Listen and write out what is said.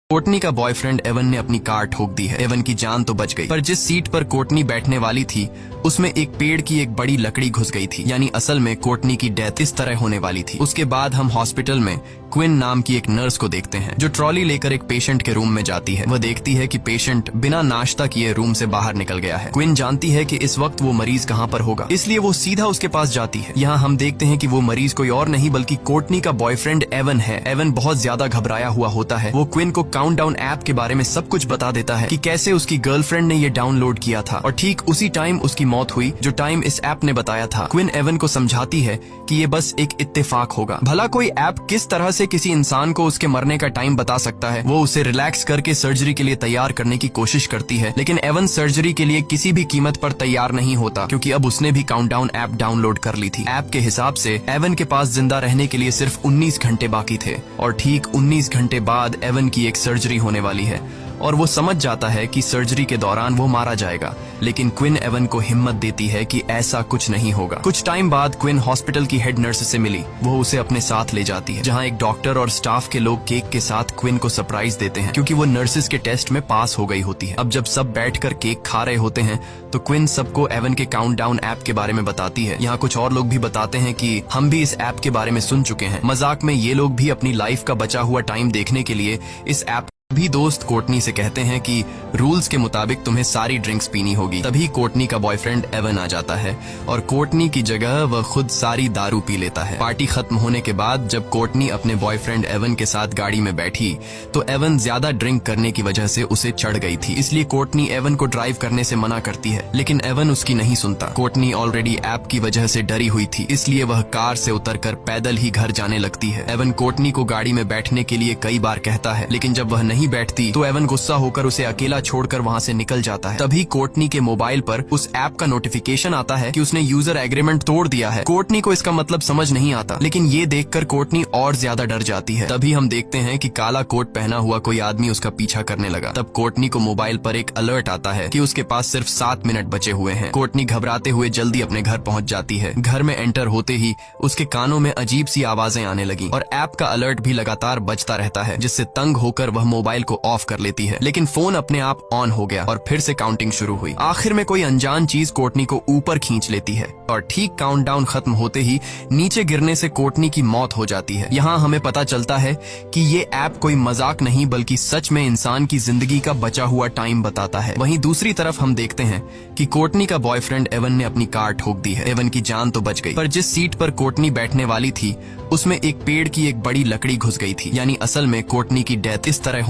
कोर्टनी का boyfriend Avon ने अपनी कार ठोक दी है। एवन की जान तो बच गई, पर जिस सीट पर कोर्टनी बैठने वाली थी उसमें एक पेड़ की एक बड़ी लकड़ी घुस गई थी। यानी असल में कोर्टनी की डेथ इस तरह होने वाली थी। उसके बाद हम हॉस्पिटल में क्विन नाम की एक नर्स को देखते हैं जो ट्रॉली लेकर एक पेशेंट के रूम में जाती है। वह देखती है कि पेशेंट बिना नाश्ता किए रूम से बाहर निकल गया है। क्विन जानती है कि इस वक्त वो मरीज कहाँ पर होगा, इसलिए वो सीधा उसके पास जाती है। यहाँ हम देखते हैं कि वो मरीज कोई और नहीं बल्कि कोर्टनी का बॉयफ्रेंड एवन है। एवन बहुत ज्यादा घबराया हुआ होता है। वो क्विन को काउंटडाउन ऐप के बारे में सब कुछ बता देता है कि कैसे उसकी गर्लफ्रेंड ने ये डाउनलोड किया था और ठीक उसी टाइम उसकी मौत हुई जो टाइम इस ऐप ने बताया था। क्विन एवन को समझाती है कि ये बस एक इत्तेफाक होगा। भला कोई ऐप किस तरह से किसी इंसान को उसके मरने का टाइम बता सकता है। वो उसे रिलैक्स करके सर्जरी के लिए तैयार करने की कोशिश करती है, लेकिन एवन सर्जरी के लिए किसी भी कीमत पर तैयार नहीं होता क्योंकि अब उसने भी काउंटडाउन ऐप डाउनलोड कर ली थी। ऐप के हिसाब से एवन के पास जिंदा रहने के लिए सिर्फ 19 घंटे बाकी थे और ठीक 19 घंटे बाद एवन की एक सर्जरी होने वाली है और वो समझ जाता है कि सर्जरी के दौरान वो मारा जाएगा। लेकिन क्विन एवन को हिम्मत देती है कि ऐसा कुछ नहीं होगा। कुछ टाइम बाद क्विन हॉस्पिटल की हेड नर्स से मिली। वो उसे अपने साथ ले जाती है जहां एक डॉक्टर और स्टाफ के लोग केक के साथ क्विन को सरप्राइज देते हैं क्योंकि वो नर्सेज के टेस्ट में पास हो गई होती है। अब जब सब बैठकर केक खा रहे होते हैं तो क्विन सबको एवन के काउंटडाउन ऐप के बारे में बताती है। यहाँ कुछ और लोग भी बताते हैं कि हम भी इस ऐप के बारे में सुन चुके हैं। मजाक में ये लोग भी अपनी लाइफ का बचा हुआ टाइम देखने के लिए इस ऐप भी दोस्त कोर्टनी से कहते हैं कि रूल्स के मुताबिक तुम्हें सारी ड्रिंक्स पीनी होगी। तभी कोर्टनी का बॉयफ्रेंड एवन आ जाता है और कोर्टनी की जगह वह खुद सारी दारू पी लेता है। पार्टी खत्म होने के बाद जब कोर्टनी अपने बॉयफ्रेंड एवन के साथ गाड़ी में बैठी तो एवन ज्यादा ड्रिंक करने की वजह से उसे चढ़ गई थी, इसलिए कोर्टनी एवन को ड्राइव करने से मना करती है, लेकिन एवन उसकी नहीं सुनता। कोर्टनी ऑलरेडी ऐप की वजह से डरी हुई थी, इसलिए वह कार से उतरकर पैदल ही घर जाने लगती है। एवन कोर्टनी को गाड़ी में बैठने के लिए कई बार कहता है, लेकिन जब वह नहीं बैठती तो एवन गुस्सा होकर उसे अकेला छोड़कर वहां से निकल जाता है। तभी कोर्टनी के मोबाइल पर उस ऐप का नोटिफिकेशन आता है कि उसने यूजर एग्रीमेंट तोड़ दिया है। कोर्टनी को इसका मतलब समझ नहीं आता, लेकिन ये देखकर कोर्टनी और ज्यादा डर जाती है। तभी हम देखते हैं कि काला कोट पहना हुआ कोई आदमी उसका पीछा करने लगा। तब कोर्टनी को मोबाइल पर एक अलर्ट आता है कि उसके पास सिर्फ 7 मिनट बचे हुए हैं। कोर्टनी घबराते हुए जल्दी अपने घर पहुंच जाती है। घर में एंटर होते ही उसके कानों में अजीब सी आवाजें आने लगी और ऐप का अलर्ट भी लगातार बजता रहता है, जिससे तंग होकर वह मोबाइल को ऑफ कर लेती है। लेकिन फोन अपने आप ऑन हो गया और फिर से काउंटिंग शुरू हुई। आखिर में कोई अनजान चीज कोर्टनी को ऊपर खींच लेती है और ठीक काउंटडाउन खत्म होते ही नीचे गिरने से कोर्टनी की मौत हो जाती है। यहाँ हमें पता चलता है कि ये ऐप कोई मजाक नहीं बल्कि सच में इंसान की जिंदगी का बचा हुआ टाइम बताता है। वहीं दूसरी तरफ हम देखते हैं कि कोर्टनी का बॉयफ्रेंड एवन ने अपनी कार ठोक दी है। एवन की जान तो बच गई, पर जिस सीट पर कोर्टनी बैठने वाली थी उसमें एक पेड़ की एक बड़ी लकड़ी घुस गई थी। यानी असल में कोर्टनी की डेथ इस तरह